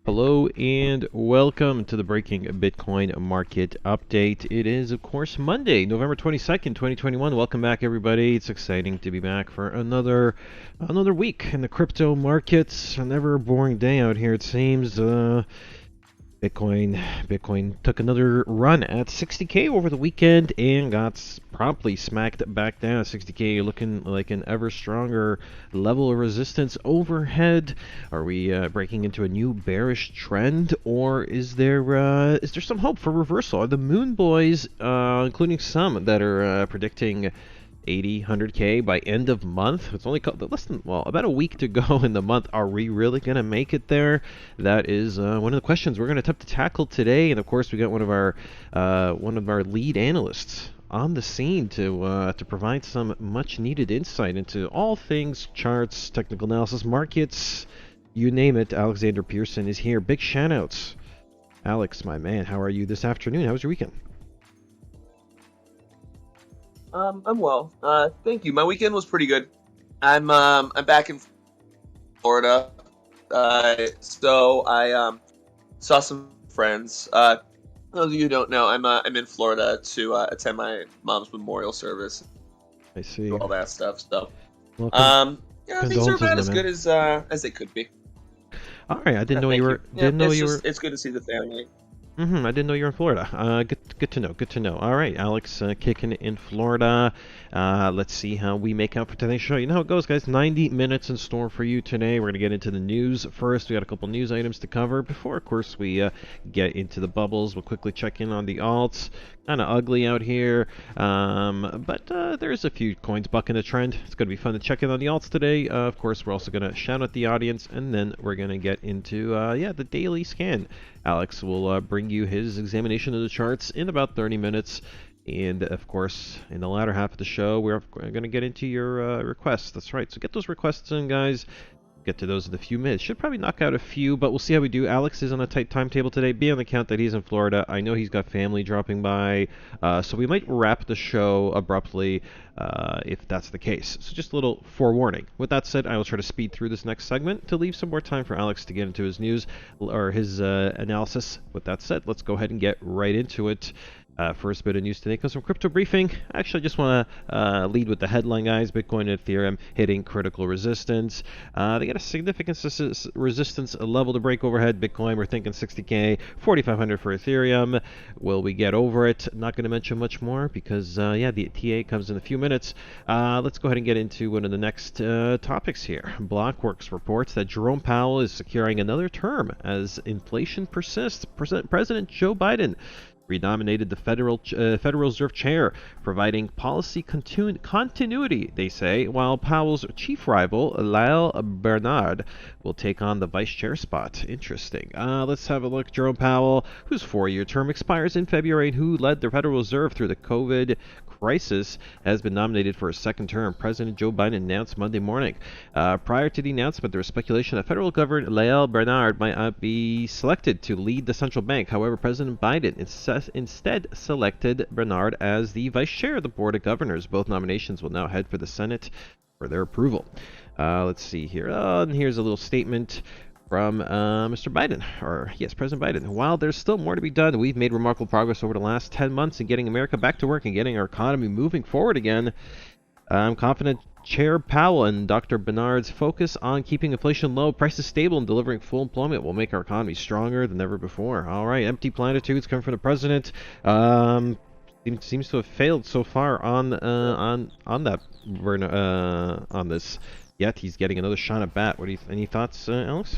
Hello and welcome to the Breaking Bitcoin Market Update. It is, of course, Monday, November 22nd, 2021. Welcome back, everybody. It's exciting to be back for another week in the crypto markets. A never boring day out here, it seems. Bitcoin took another run at 60K over the weekend and got promptly smacked back down at 60K, looking like an ever stronger level of resistance overhead. Are we breaking into a new bearish trend, or is there some hope for reversal? Are the Moon Boys, including some that are predicting 80, 100K by end of month? It's only less than, well, about a week to go in the month. Are we really going to make it there? That is one of the questions we're going to attempt to tackle today. And of course, we got one of our lead analysts on the scene to provide some much needed insight into all things charts, technical analysis, markets, you name it. Alexander Pearson is here. Big shout outs. Alex, my man, how are you this afternoon? How was your weekend? I'm well. Thank you. My weekend was pretty good. I'm back in Florida. So I saw some friends. Those of you who don't know, I'm in Florida to attend my mom's memorial service. I see. All that stuff. So Welcome. yeah, things are about as good as they could be. All right, I didn't know you were. It's good to see the family. I didn't know you were in Florida. Good to know. Good to know. All right, Alex, kicking it in Florida. Let's see how we make out for today's show. You know how it goes, guys. 90 minutes in store for you today. We're going to get into the news first. We got a couple news items to cover before, of course, we get into the bubbles. We'll quickly check in on the alts. Kind of ugly out here, but there's a few coins bucking the trend. It's going to be fun to check in on the alts today. Of course, we're also going to shout out the audience, and then we're going to get into the daily scan. Alex will bring you his examination of the charts in about 30 minutes. And, of course, in the latter half of the show, we're going to get into your requests. That's right. So get those requests in, guys. Get to those in a few minutes. Should probably knock out a few, but we'll see how we do. Alex is on a tight timetable today. Be on the count that he's in Florida. I know he's got family dropping by, so we might wrap the show abruptly if that's the case. So just a little forewarning. With that said, I will try to speed through this next segment to leave some more time for Alex to get into his news or his analysis. With that said, let's go ahead and get right into it. First bit of news today comes from Crypto Briefing. Actually, I just want to lead with the headline, guys. Bitcoin and Ethereum hitting critical resistance. They got a significant resistance level to break overhead. Bitcoin, we're thinking 60K, 4,500 for Ethereum. Will we get over it? Not going to mention much more because, the TA comes in a few minutes. Let's go ahead and get into one of the next topics here. Blockworks reports that Jerome Powell is securing another term as inflation persists. President Joe Biden renominated the Federal Reserve Chair, providing policy continuity, they say, while Powell's chief rival, Lael Bernard, will take on the vice chair spot. Interesting. Let's have a look. Jerome Powell, whose four-year term expires in February and who led the Federal Reserve through the COVID crisis, has been nominated for a second term. President Joe Biden announced Monday morning. Prior to the announcement, there was speculation that federal governor Lael Bernard might not be selected to lead the central bank. However, President Biden instead selected Bernard as the vice chair of the board of governors. Both nominations will now head for the Senate for their approval. Let's see here. And here's a little statement from Mr. Biden, or yes, President Biden. While there's still more to be done, we've made remarkable progress over the last 10 months in getting America back to work and getting our economy moving forward again. I'm confident Chair Powell and Dr. Bernard's focus on keeping inflation low, prices stable, and delivering full employment will make our economy stronger than ever before. All right, empty platitudes coming from the president. Seems to have failed so far on this. Yet he's getting another shot at bat. Any thoughts, Alex?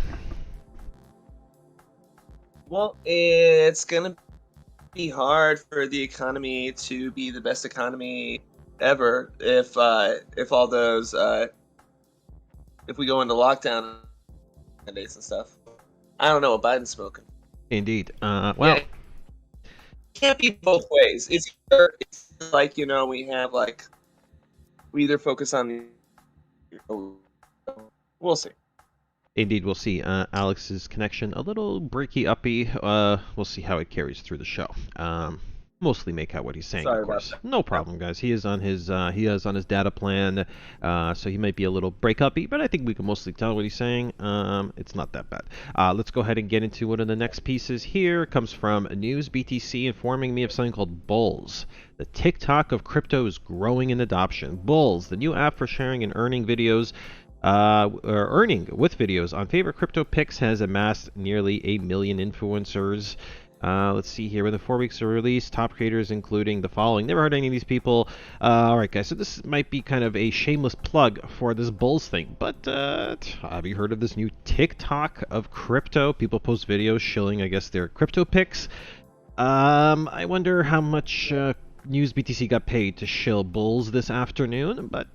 Well, it's gonna be hard for the economy to be the best economy ever if all those if we go into lockdown mandates and stuff. I don't know what Biden's smoking. Indeed. Well, yeah, it can't be both ways. It's like, we either focus on we'll see. Indeed, we'll see. Alex's connection a little breaky uppy. We'll see how it carries through the show. mostly make out what he's saying, of Sorry about course. that. No Yep. problem, guys. He is on his data plan, so he might be a little break-uppy, but I think we can mostly tell what he's saying. It's not that bad. Let's go ahead and get into one of the next pieces here. It comes from News BTC informing me of something called Bulls. The TikTok of crypto is growing in adoption. Bulls, the new app for sharing and earning videos. Or earning with videos on favorite crypto picks, has amassed nearly 1 million influencers. Let's see here. Within 4 weeks of release, top creators including the following. Never heard of any of these people. Alright, guys, so this might be kind of a shameless plug for this Bulls thing, but have you heard of this new TikTok of crypto? People post videos shilling, I guess, their crypto picks. I wonder how much News BTC got paid to shill Bulls this afternoon, but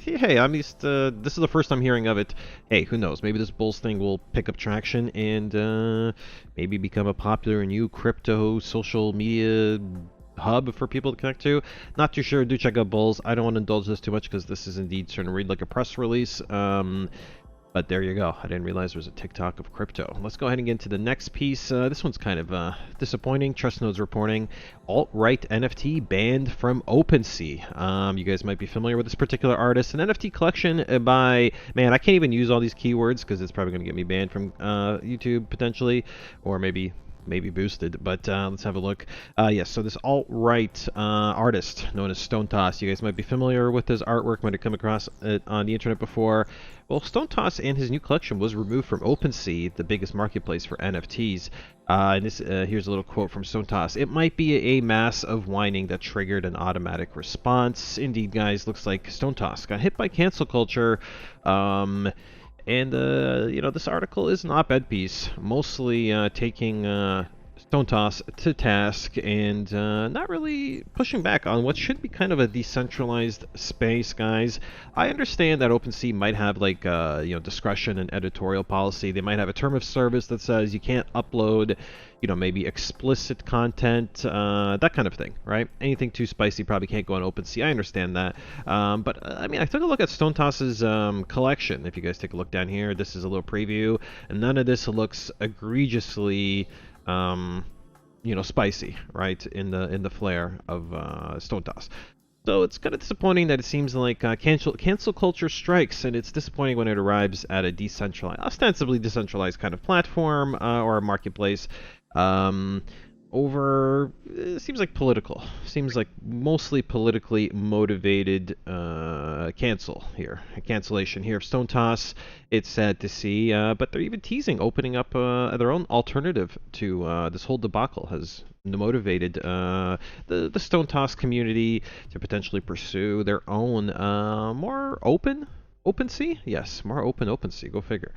hey, I'm just this is the first I'm hearing of it. Hey, who knows? Maybe this Bulls thing will pick up traction and maybe become a popular new crypto social media hub for people to connect to. Not too sure. Do check out Bulls. I don't want to indulge this too much because this is indeed starting to read like a press release. But there you go. I didn't realize there was a TikTok of crypto. Let's go ahead and get into the next piece. This one's kind of disappointing. TrustNode's reporting alt-right NFT banned from OpenSea. You guys might be familiar with this particular artist. An NFT collection by, man, I can't even use all these keywords because it's probably going to get me banned from YouTube potentially, or maybe boosted, but let's have a look. Yes, so this alt-right artist known as Stone Toss, you guys might be familiar with his artwork, might have come across it on the internet before. Well, Stone Toss and his new collection was removed from OpenSea, the biggest marketplace for NFTs. And this, here's a little quote from Stone Toss. It might be a mass of whining that triggered an automatic response. Indeed, guys, looks like Stone Toss got hit by cancel culture. And, this article is an op-ed piece, mostly taking Stone Toss to task and not really pushing back on what should be kind of a decentralized space, guys. I understand that OpenSea might have like discretion and editorial policy. They might have a term of service that says you can't upload, maybe explicit content, that kind of thing, right? Anything too spicy probably can't go on OpenSea. I understand that. But I mean, I took a look at Stone Toss's collection. If you guys take a look down here, this is a little preview, and none of this looks egregiously spicy, right, in the flair of Stone Toss. So it's kind of disappointing that it seems like cancel culture strikes, and it's disappointing when it arrives at a ostensibly decentralized kind of platform or a marketplace. It seems like mostly politically motivated cancellation here of Stone Toss. It's sad to see, but they're even teasing opening up their own alternative to this whole debacle. Has motivated the Stone Toss community to potentially pursue their own more open OpenSea? Yes, more open OpenSea. Go figure.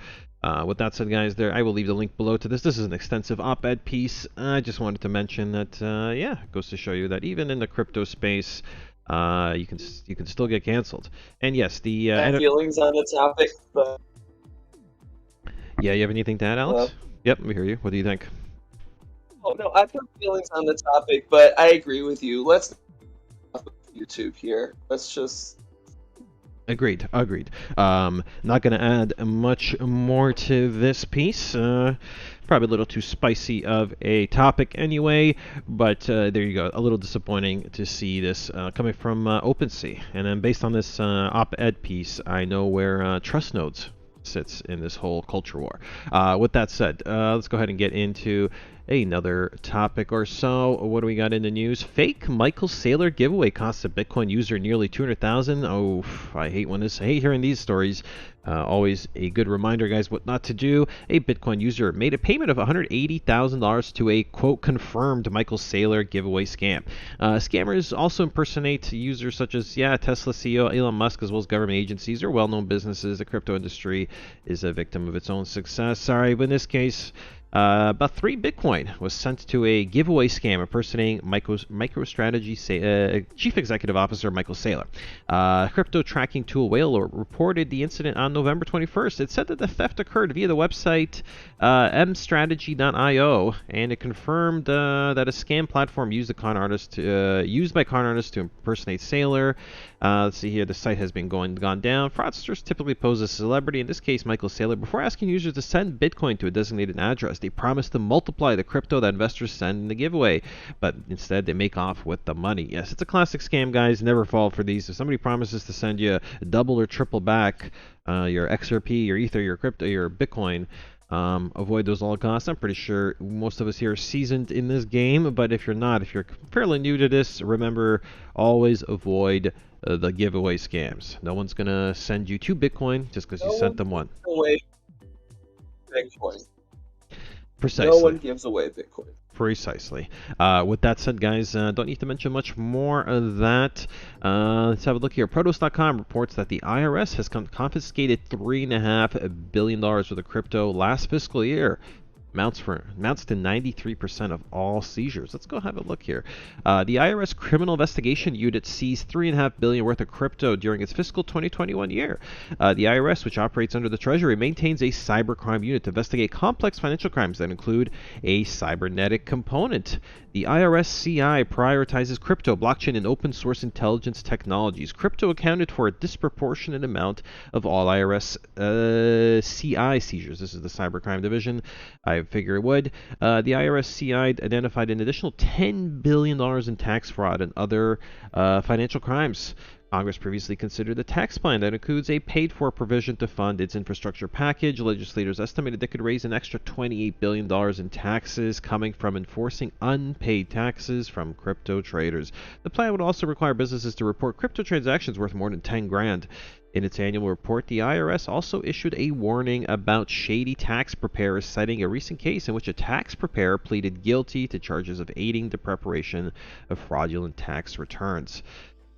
With that said, guys, I will leave the link below to this. This is an extensive op-ed piece. I just wanted to mention that, it goes to show you that even in the crypto space, you can still get canceled. And yes, Feelings on the topic, but yeah, you have anything to add, Alex? Yep, we hear you. What do you think? oh no, I've got feelings on the topic, but I agree with you. Let's not YouTube here. Let's just. Agreed. Not going to add much more to this piece. Probably a little too spicy of a topic anyway, but there you go. A little disappointing to see this coming from OpenSea. And then based on this op-ed piece, I know where TrustNodes sits in this whole culture war. With that said, let's go ahead and get into another topic or so. What do we got in the news? Fake Michael Saylor giveaway costs a Bitcoin user nearly 200,000. Oh, I hate hearing these stories. Always a good reminder, guys, what not to do. A Bitcoin user made a payment of $180,000 to a, quote, confirmed Michael Saylor giveaway scam. Scammers also impersonate users such as, Tesla CEO Elon Musk, as well as government agencies or well-known businesses. The crypto industry is a victim of its own success. Sorry, but in this case, about 3 Bitcoin was sent to a giveaway scam impersonating MicroStrategy Chief Executive Officer Michael Saylor. Crypto tracking tool Whale reported the incident on November 21st. It said that the theft occurred via the website mstrategy.io, and it confirmed that a scam platform used by con artists to impersonate Saylor. Let's see here. The site has been gone down. Fraudsters typically pose a celebrity, in this case Michael Saylor, before asking users to send Bitcoin to a designated address. IRS. They promise to multiply the crypto that investors send in the giveaway, but instead they make off with the money. Yes, it's a classic scam, guys. Never fall for these. If somebody promises to send you double or triple back your XRP, your Ether, your crypto, your Bitcoin, avoid those all costs. I'm pretty sure most of us here are seasoned in this game, but if you're not, if you're fairly new to this, remember, always avoid the giveaway scams. No one's gonna send you 2 Bitcoin just because you sent them one. Away Bitcoin. Precisely. No one gives away Bitcoin. Precisely. With that said, guys, don't need to mention much more of that. Let's have a look here. Protos.com reports that the IRS has confiscated $3.5 billion worth of crypto last fiscal year. Amounts to 93% of all seizures. Let's go have a look here. The IRS Criminal Investigation Unit seized $3.5 billion worth of crypto during its fiscal 2021 year. The IRS, which operates under the Treasury, maintains a cybercrime unit to investigate complex financial crimes that include a cybernetic component. The IRS CI prioritizes crypto, blockchain, and open source intelligence technologies. Crypto accounted for a disproportionate amount of all IRS CI seizures. This is the cybercrime division. I figure it would. The IRS CI identified an additional $10 billion in tax fraud and other financial crimes. Congress previously considered a tax plan that includes a paid-for provision to fund its infrastructure package. Legislators estimated they could raise an extra $28 billion in taxes coming from enforcing unpaid taxes from crypto traders. The plan would also require businesses to report crypto transactions worth more than 10 grand. In its annual report, the IRS also issued a warning about shady tax preparers, citing a recent case in which a tax preparer pleaded guilty to charges of aiding the preparation of fraudulent tax returns.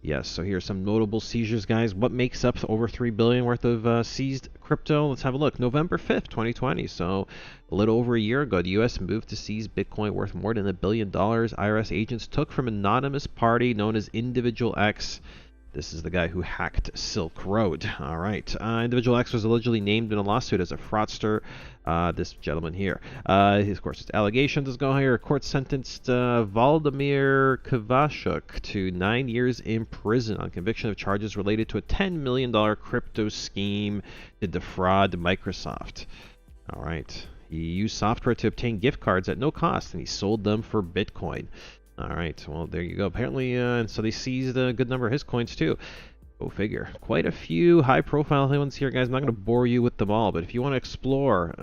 Yes, so here's some notable seizures, guys. What makes up over $3 billion worth of seized crypto? Let's have a look. November 5th, 2020. So a little over a year ago, the U.S. moved to seize Bitcoin worth more than $1 billion. IRS agents took from an anonymous party known as Individual X. This is the guy who hacked Silk Road. All right. Individual X was allegedly named in a lawsuit as a fraudster. This gentleman here. Of course, his allegations. Let's go here. Court sentenced Vladimir Kovachuk to 9 years in prison on conviction of charges related to a $10 million crypto scheme to defraud Microsoft. All right. He used software to obtain gift cards at no cost, and he sold them for Bitcoin. All right, well, there you go. Apparently, and so they seized a good number of his coins, too. Go figure. Quite a few high-profile ones here, guys. I'm not going to bore you with them all, but if you want to explore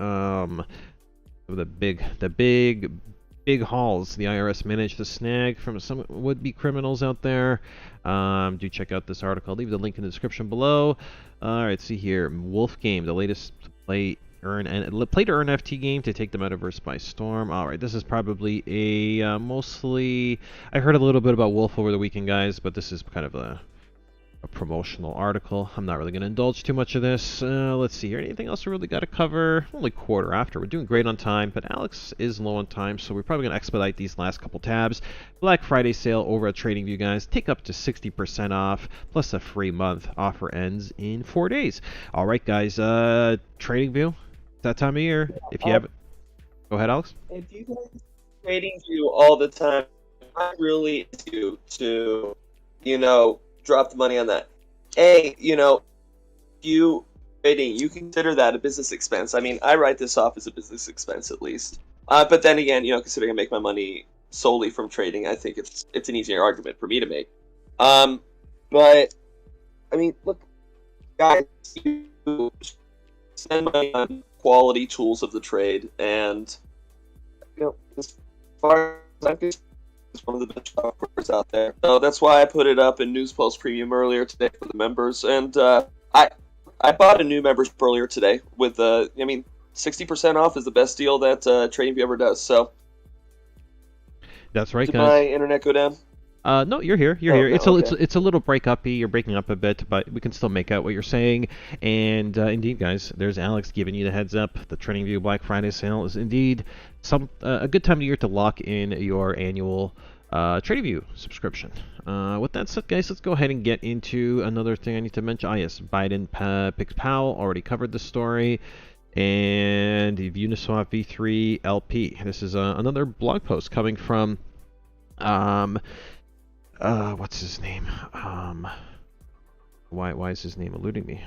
the big hauls the IRS managed to snag from some would-be criminals out there, do check out this article. I'll leave the link in the description below. All right, see here. Wolf Game, the latest play to earn FT game to take the metaverse by storm. All right, this is probably a mostly. I heard a little bit about Wolf over the weekend, guys, but this is kind of a promotional article. I'm not really going to indulge too much of this. Let's see here. Anything else we really got to cover? Only quarter after. We're doing great on time, but Alex is low on time, so we're probably going to expedite these last couple tabs. Black Friday sale over at TradingView, guys. Take up to 60% off, plus a free month. Offer ends in 4 days. All right, guys. TradingView. It's that time of year. If you have, go ahead, Alex. If you guys TradingView all the time, I really do to, drop the money on that. You trading, you consider that a business expense. I mean, I write this off as a business expense at least. But then again, considering I make my money solely from trading, I think it's an easier argument for me to make. But I mean, look, guys, you spend money on quality tools of the trade, and as far as I'm concerned, it's one of the best softwares out there. So that's why I put it up in News Pulse Premium earlier today for the members. And I bought a new membership earlier today with 60% off is the best deal that TradingView ever does. So that's right, did guys. my internet go down? No, you're here. You're here. No, It's a little break-uppy. You're breaking up a bit, but we can still make out what you're saying. And indeed, guys, there's Alex giving you the heads up. The TradingView Black Friday sale is indeed a good time of year to lock in your annual TradingView subscription. With that said, guys, let's go ahead and get into another thing I need to mention. Yes, Biden picks Powell. Already covered the story. And Uniswap V3 LP. This is another blog post coming from what's his name? Why is his name eluding me?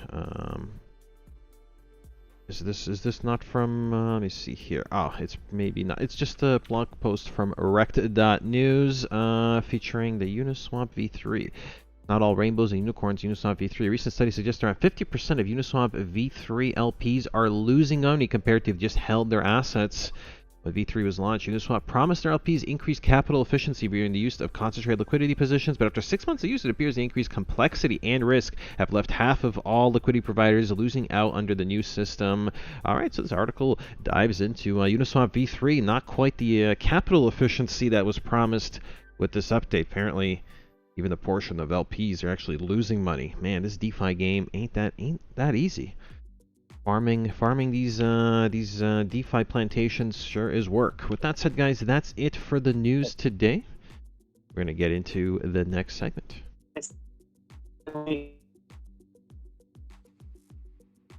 Is this not from? Let me see here. Oh, it's maybe not. It's just a blog post from erect.news featuring the Uniswap V3. Not all rainbows and unicorns. Uniswap V3. A recent study suggests around 50% of Uniswap V3 LPs are losing money compared to just held their assets. When V3 was launched, Uniswap promised their LPs increased capital efficiency via the use of concentrated liquidity positions, but after 6 months of use, it appears the increased complexity and risk have left half of all liquidity providers losing out under the new system. All right, so this article dives into Uniswap V3, not quite the capital efficiency that was promised with this update. Apparently, even a portion of LPs are actually losing money. Man, this DeFi game ain't that easy. Farming these DeFi plantations sure is work. With that said, guys, that's it for the news today. We're gonna get into the next segment.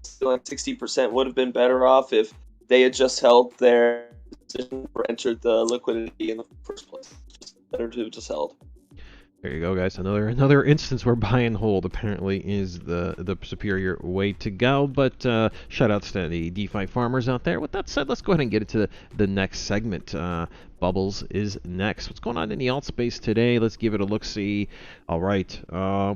Still at 60% would have been better off if they had just held their position or entered the liquidity in the first place. Just better to have just held. There you go, guys. Another instance where buy and hold apparently is the superior way to go. But shout outs to the DeFi farmers out there. With that said, let's go ahead and get into the next segment. Bubbles is next. What's going on in the alt space today? Let's give it a look-see. All right,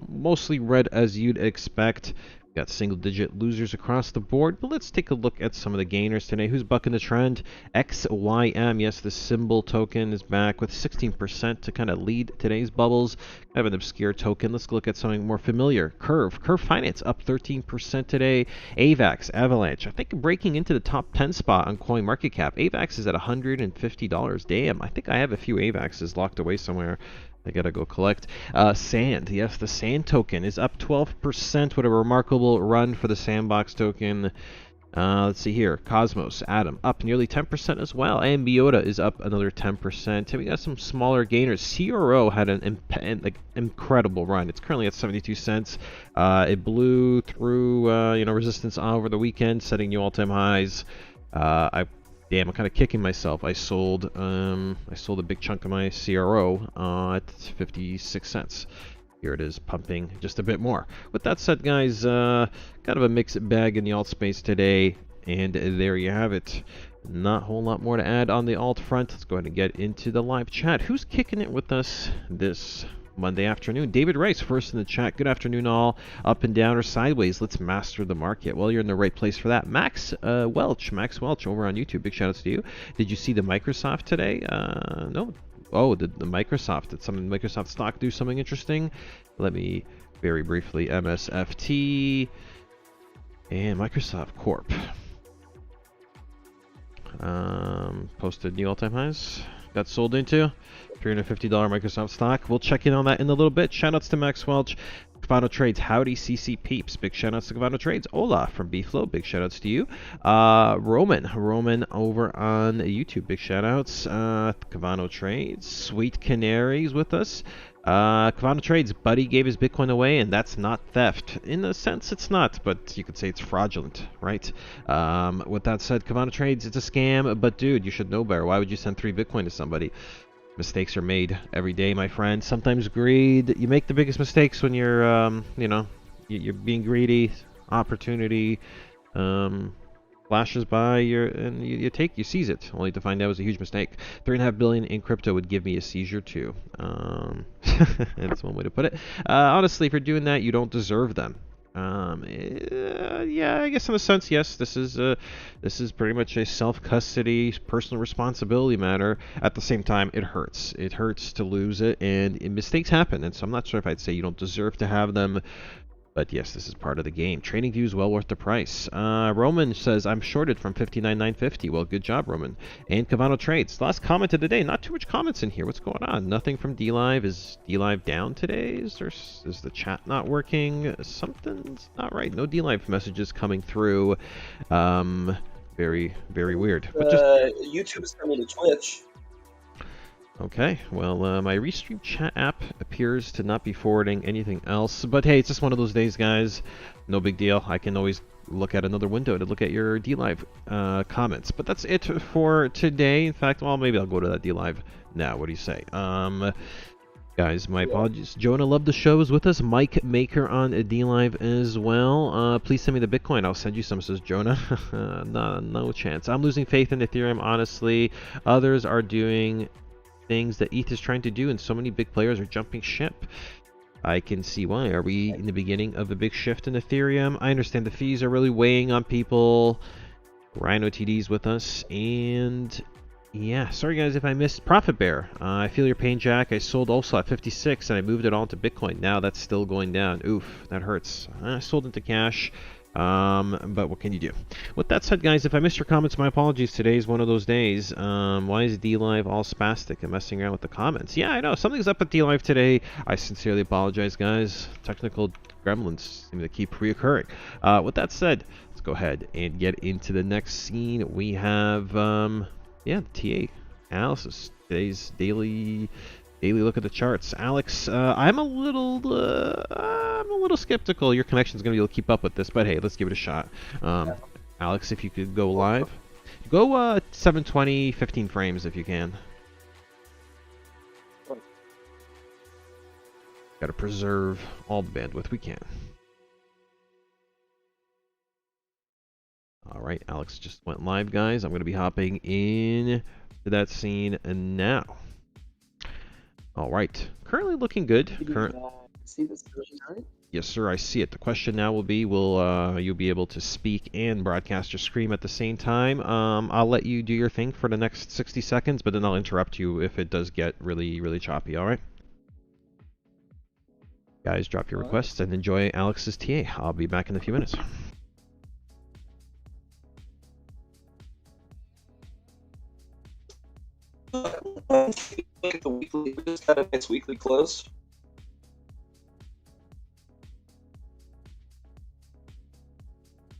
mostly red as you'd expect. Got single-digit losers across the board, but let's take a look at some of the gainers today. Who's bucking the trend? XYM, yes, the symbol token is back with 16% to kind of lead today's bubbles. Kind of an obscure token. Let's look at something more familiar. Curve Finance up 13% today. AVAX, Avalanche, I think breaking into the top 10 spot on CoinMarketCap. AVAX is at $150. Damn, I think I have a few AVAXs locked away somewhere. I gotta go collect. Sand, yes, the Sand token is up 12%. What a remarkable run for the Sandbox token. Let's see here. Cosmos, Atom, up nearly 10% as well. And Biota is up another 10%. And we got some smaller gainers. CRO had an incredible run. It's currently at 72 cents. It blew through resistance over the weekend, setting new all-time highs. Damn, I'm kind of kicking myself. I sold a big chunk of my CRO at 56 cents. Here it is, pumping just a bit more. With that said, guys, kind of a mixed bag in the alt space today, and there you have it. Not a whole lot more to add on the alt front. Let's go ahead and get into the live chat. Who's kicking it with us this Monday afternoon? David Rice, first in the chat. Good afternoon, all. Up and down or sideways? Let's master the market. Well, you're in the right place for that. Max Welch over on YouTube. Big shout outs to you. Did you see the Microsoft today? No. Oh, did the Microsoft? Did some Microsoft stock do something interesting? Let me very briefly. MSFT and Microsoft Corp. Posted new all-time highs. Got sold into $350 Microsoft stock. We'll check in on that in a little bit. Shoutouts to Max Welch. Cavano Trades, howdy CC Peeps. Big shoutouts to Cavano Trades. Ola from BFlow, big shoutouts to you. Roman over on YouTube, big shoutouts. Cavano Trades, Sweet Canaries with us. Cavano Trades, Buddy gave his Bitcoin away, and that's not theft. In a sense, it's not, but you could say it's fraudulent, right? With that said, Cavano Trades, it's a scam, but dude, you should know better. Why would you send 3 Bitcoin to somebody? Mistakes are made every day, my friend. Sometimes greed. You make the biggest mistakes when you're, you're being greedy. Opportunity flashes by, you seize it, only to find out it was a huge mistake. 3.5 billion in crypto would give me a seizure too. That's one way to put it. Honestly, if you're doing that, you don't deserve them. Yeah, I guess in a sense, yes, this is pretty much a self-custody, personal responsibility matter. At the same time, it hurts. It hurts to lose it, and mistakes happen. And so I'm not sure if I'd say you don't deserve to have them. But yes, this is part of the game. Trading views well worth the price. Roman says, I'm shorted from 59,950. Well, good job, Roman. And Cavano Trades. Last comment of the day. Not too much comments in here. What's going on? Nothing from DLive. Is DLive down today? Is the chat not working? Something's not right. No DLive messages coming through. Very, very weird. But YouTube is coming to Twitch. Okay, well, my Restream chat app appears to not be forwarding anything else. But hey, it's just one of those days, guys. No big deal. I can always look at another window to look at your DLive comments. But that's it for today. In fact, well, maybe I'll go to that DLive now. What do you say? Guys, my apologies. Jonah Love the Show is with us. Mike Maker on DLive as well. Please send me the Bitcoin. I'll send you some, says Jonah. No chance. I'm losing faith in Ethereum, honestly. Others are doing things that ETH is trying to do, and so many big players are jumping ship. I can see why. Are we in the beginning of a big shift in Ethereum? I understand the fees are really weighing on people. Rhino TD's with us, and yeah, sorry guys if I missed Profit Bear. I feel your pain, Jack. I sold also at 56 and I moved it all to Bitcoin. Now that's still going down. Oof, that hurts. I sold into cash, but what can you do? With that said, guys, if I missed your comments, my apologies. Today's one of those days. Why is DLive all spastic and messing around with the comments? Yeah, I know. Something's up at DLive today. I sincerely apologize, guys. Technical gremlins seem to keep reoccurring. With that said, let's go ahead and get into the next scene. We have... yeah, the TA analysis. Today's daily look at the charts. Alex, I'm a little skeptical. Your connection's gonna be able to keep up with this, but hey, let's give it a shot. Alex, if you could go live, go 720, 15 frames if you can. Got to preserve all the bandwidth we can. All right, Alex just went live, guys. I'm going to be hopping in to that scene now. All right, currently looking good. See this screen, right? Yes, sir, I see it. The question now will be, will you be able to speak and broadcast your stream at the same time? I'll let you do your thing for the next 60 seconds, but then I'll interrupt you if it does get really, really choppy, all right? Guys, drop your requests and enjoy Alex's TA. I'll be back in a few minutes. Look at the weekly. We just had a nice weekly close.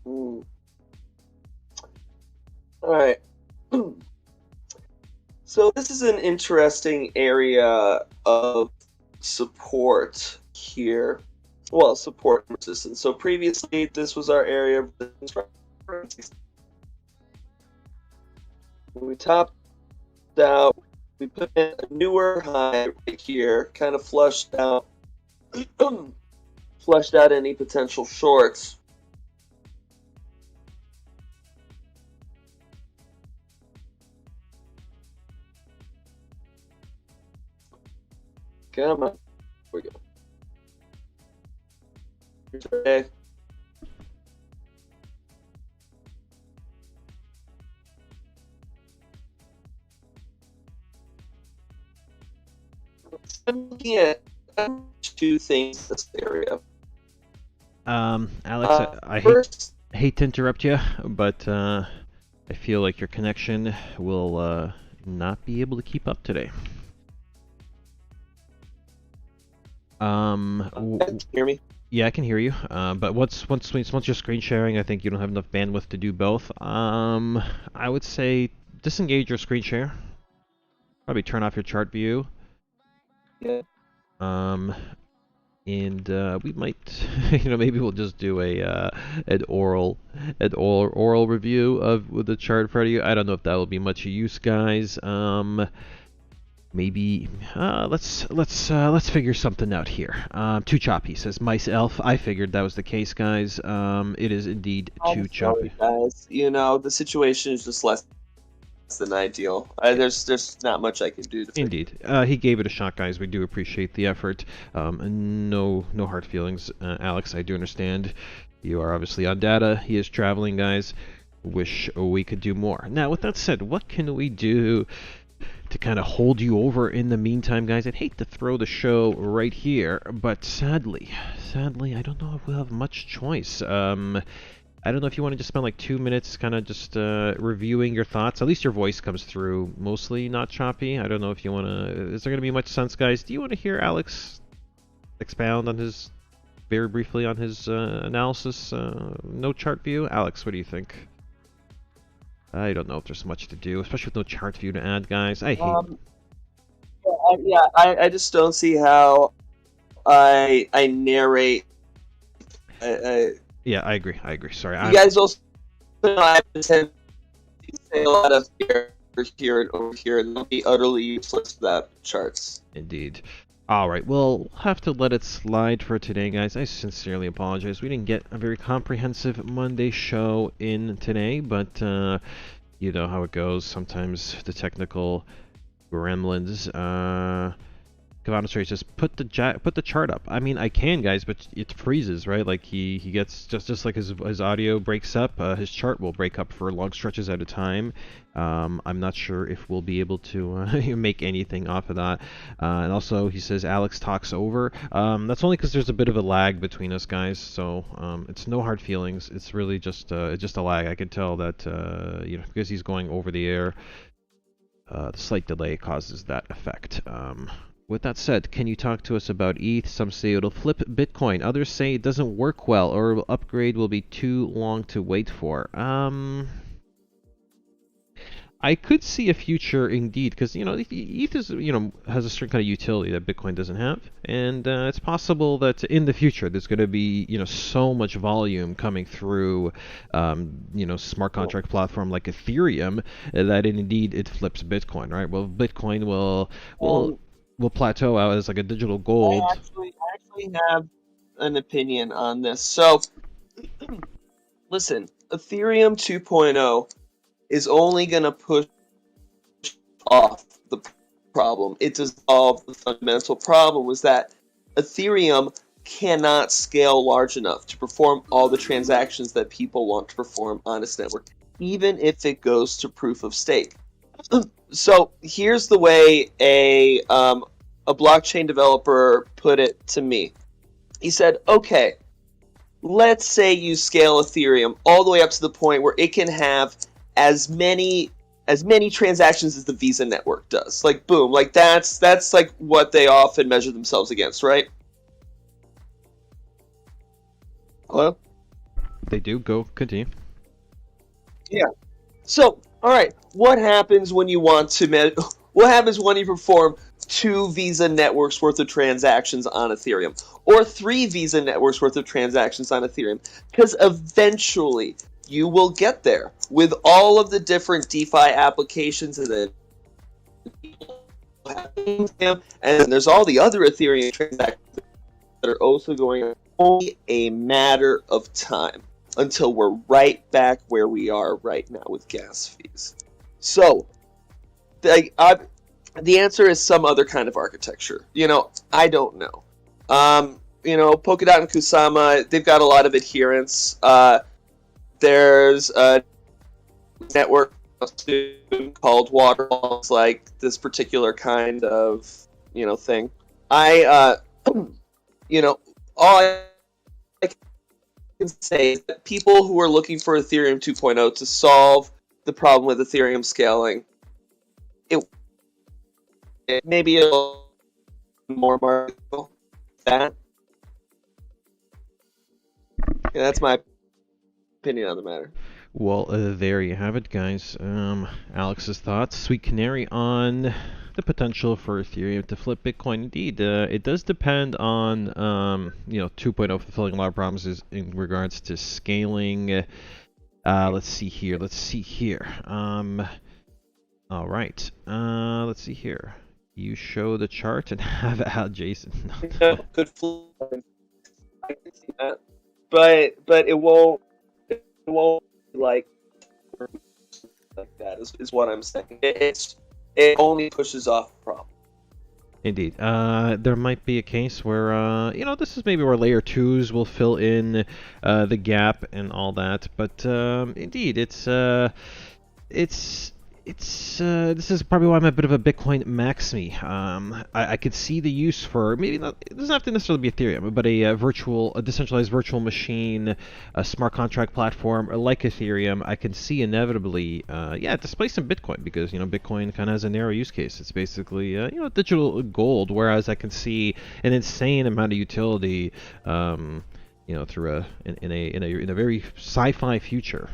All right. So this is an interesting area of support here. Well, support and resistance. So previously, this was our area of resistance. When we topped out, we put in a newer high right here, kind of flushed out any potential shorts. Come on. Here we go. Here's our day. I'm looking at two things in this area. Alex, I hate to interrupt you, but I feel like your connection will not be able to keep up today. Can you hear me? Yeah, I can hear you. But once you're screen sharing, I think you don't have enough bandwidth to do both. I would say disengage your screen share. Probably turn off your chart view. Yeah. And we might, maybe we'll just do an oral review of the chart for you. I don't know if that will be much use, guys. Maybe let's figure something out here. Too choppy, says myself. I figured that was the case, guys. It is indeed too choppy. Guys, the situation is just less than ideal. There's not much I can do to Indeed. He gave it a shot, guys. We do appreciate the effort. No hard feelings, Alex. I do understand. You are obviously on data. He is traveling, guys. Wish we could do more. Now, with that said, what can we do to kind of hold you over in the meantime, guys? I'd hate to throw the show right here, but sadly, I don't know if we'll have much choice. I don't know if you want to just spend like 2 minutes kind of just reviewing your thoughts. At least your voice comes through mostly not choppy. I don't know if you want to... Is there going to be much sense, guys? Do you want to hear Alex expound on his... very briefly on his analysis? No chart view? Alex, what do you think? I don't know if there's much to do, especially with no chart view to add, guys. I hate... I just don't see how I narrate... Yeah, I agree. Sorry. You guys also know I tend to say a lot of here and over here, and they'll be utterly useless without charts. Indeed. All right, well, we'll have to let it slide for today, guys. I sincerely apologize. We didn't get a very comprehensive Monday show in today, but you know how it goes. Sometimes the technical gremlins Cavano Straight says put the chart up. I mean, I can, guys, but it freezes, right? Like he gets just like his audio breaks up, his chart will break up for long stretches at a time. I'm not sure if we'll be able to make anything off of that. And also, he says Alex talks over. That's only because there's a bit of a lag between us, guys. So it's no hard feelings. It's really just a lag. I can tell that you know, because he's going over the air. The slight delay causes that effect. With that said, can you talk to us about ETH? Some say it'll flip Bitcoin. Others say it doesn't work well or upgrade will be too long to wait for. I could see a future indeed, because you know ETH is has a certain kind of utility that Bitcoin doesn't have, and it's possible that in the future there's going to be so much volume coming through smart contract platform like Ethereum that indeed it flips Bitcoin, right? Well, Bitcoin will plateau out as like a digital gold. I actually have an opinion on this. So, listen, Ethereum 2.0 is only going to push off the problem. It does solve the fundamental problem, was that Ethereum cannot scale large enough to perform all the transactions that people want to perform on its network, even if it goes to proof of stake. So here's the way a blockchain developer put it to me. He said, okay, let's say you scale Ethereum all the way up to the point where it can have as many transactions as the Visa network does. Like, boom, like that's like what they often measure themselves against, right? Hello? They do. Go continue. Yeah. So, all right, what happens when you want to what happens when you perform 2 Visa networks worth of transactions on Ethereum, or 3 Visa networks worth of transactions on Ethereum? Because eventually you will get there with all of the different DeFi applications and then there's all the other Ethereum transactions that are also going on. Only a matter of time until we're right back where we are right now with gas fees. So, the answer is some other kind of architecture. I don't know. Polkadot and Kusama, they've got a lot of adherents. There's a network called Waterfalls, like this particular kind of, thing. All I can say is that people who are looking for Ethereum 2.0 to solve the problem with Ethereum scaling, maybe it'll be more marketable than that. Yeah, that's my opinion on the matter. Well, there you have it, guys. Alex's thoughts. Sweet Canary on the potential for Ethereum to flip Bitcoin. Indeed, it does depend on 2.0 fulfilling a lot of promises in regards to scaling. Let's see here. All right. Let's see here. You show the chart and have Jason. Could flip. I can see that, but it won't like that is what I'm saying. It only pushes off the problem. Indeed. There might be a case where, this is maybe where layer 2s will fill in the gap and all that. But indeed, this is probably why I'm a bit of a Bitcoin maxi. I could see the use for maybe not. It doesn't have to necessarily be Ethereum, but a decentralized virtual machine, a smart contract platform like Ethereum. I can see inevitably, displacing Bitcoin, because Bitcoin kind of has a narrow use case. It's basically digital gold, whereas I can see an insane amount of utility. Through in a very sci-fi future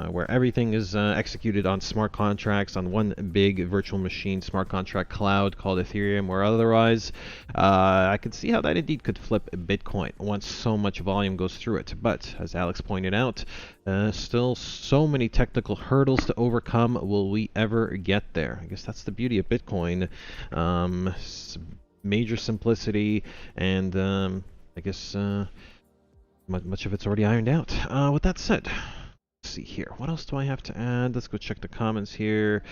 where everything is executed on smart contracts on one big virtual machine smart contract cloud called Ethereum, or otherwise, I could see how that indeed could flip Bitcoin once so much volume goes through it. But as Alex pointed out, still so many technical hurdles to overcome. Will we ever get there? I guess that's the beauty of Bitcoin. major simplicity, and I guess much of it's already ironed out. With that said, let's see here. What else do I have to add? Let's go check the comments here.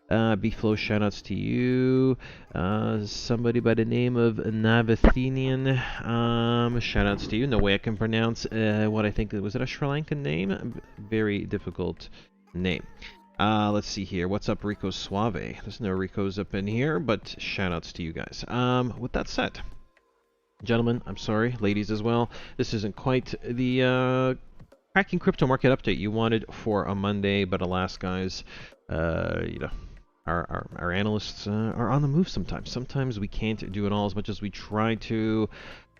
B-Flow, shoutouts to you. Somebody by the name of Navathenian, shoutouts to you. No way I can pronounce what I think, was it a Sri Lankan name? Very difficult name. Let's see here. What's up, Rico Suave? There's no Ricos up in here, but shoutouts to you guys. With that said, gentlemen, I'm sorry, ladies as well, this isn't quite the cracking crypto market update you wanted for a Monday, but alas, guys, you know, our analysts are on the move sometimes. Sometimes we can't do it all as much as we try to.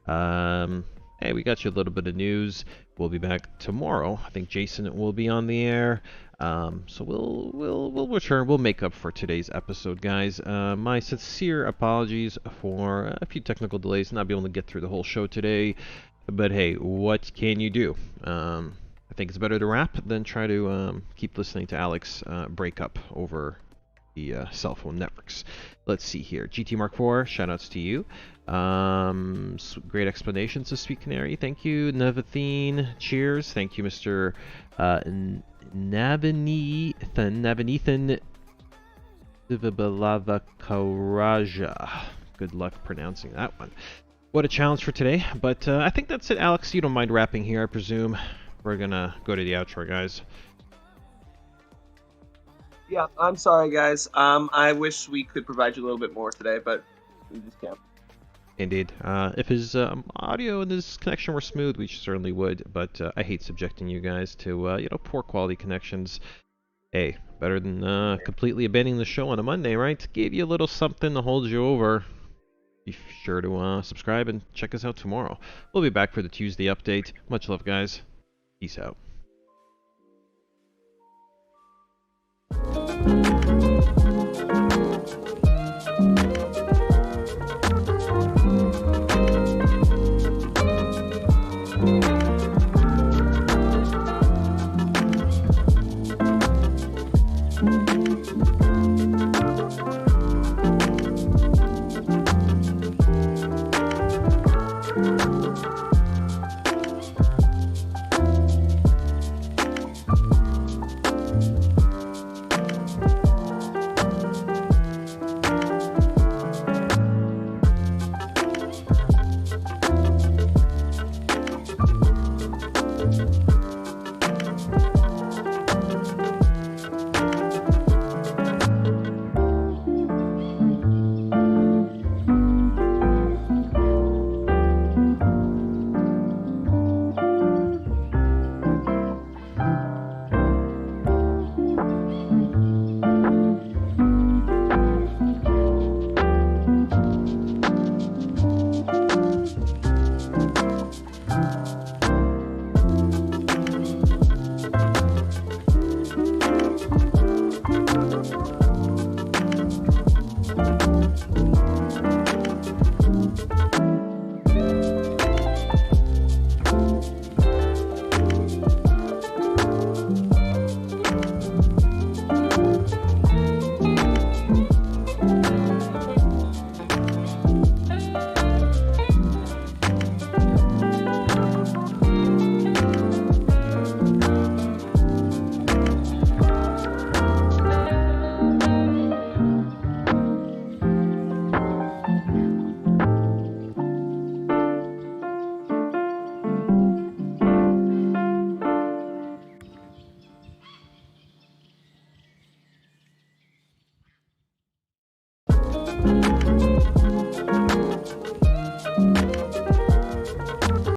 Hey, we got you a little bit of news. We'll be back tomorrow. I think Jason will be on the air. So we'll return. We'll make up for today's episode, guys. My sincere apologies for a few technical delays, not being able to get through the whole show today. But hey, what can you do? I think it's better to rap than try to keep listening to Alex break up over the cell phone networks. Let's see here. GT Mark IV, shoutouts to you. Great explanations of Sweet Canary. Thank you. Navathene, cheers. Thank you, Mr. Navanethan Divabalavakaraja. Good luck pronouncing that one. What a challenge for today. But I think that's it, Alex. You don't mind rapping here, I presume. We're gonna go to the outro, guys. Yeah, I'm sorry, guys. I wish we could provide you a little bit more today, but we just can't. Indeed. If his audio and his connection were smooth, we certainly would. But I hate subjecting you guys to you know, poor quality connections. Hey, better than completely abandoning the show on a Monday, right? Gave you a little something to hold you over. Be sure to subscribe and check us out tomorrow. We'll be back for the Tuesday update. Much love, guys. Peace out.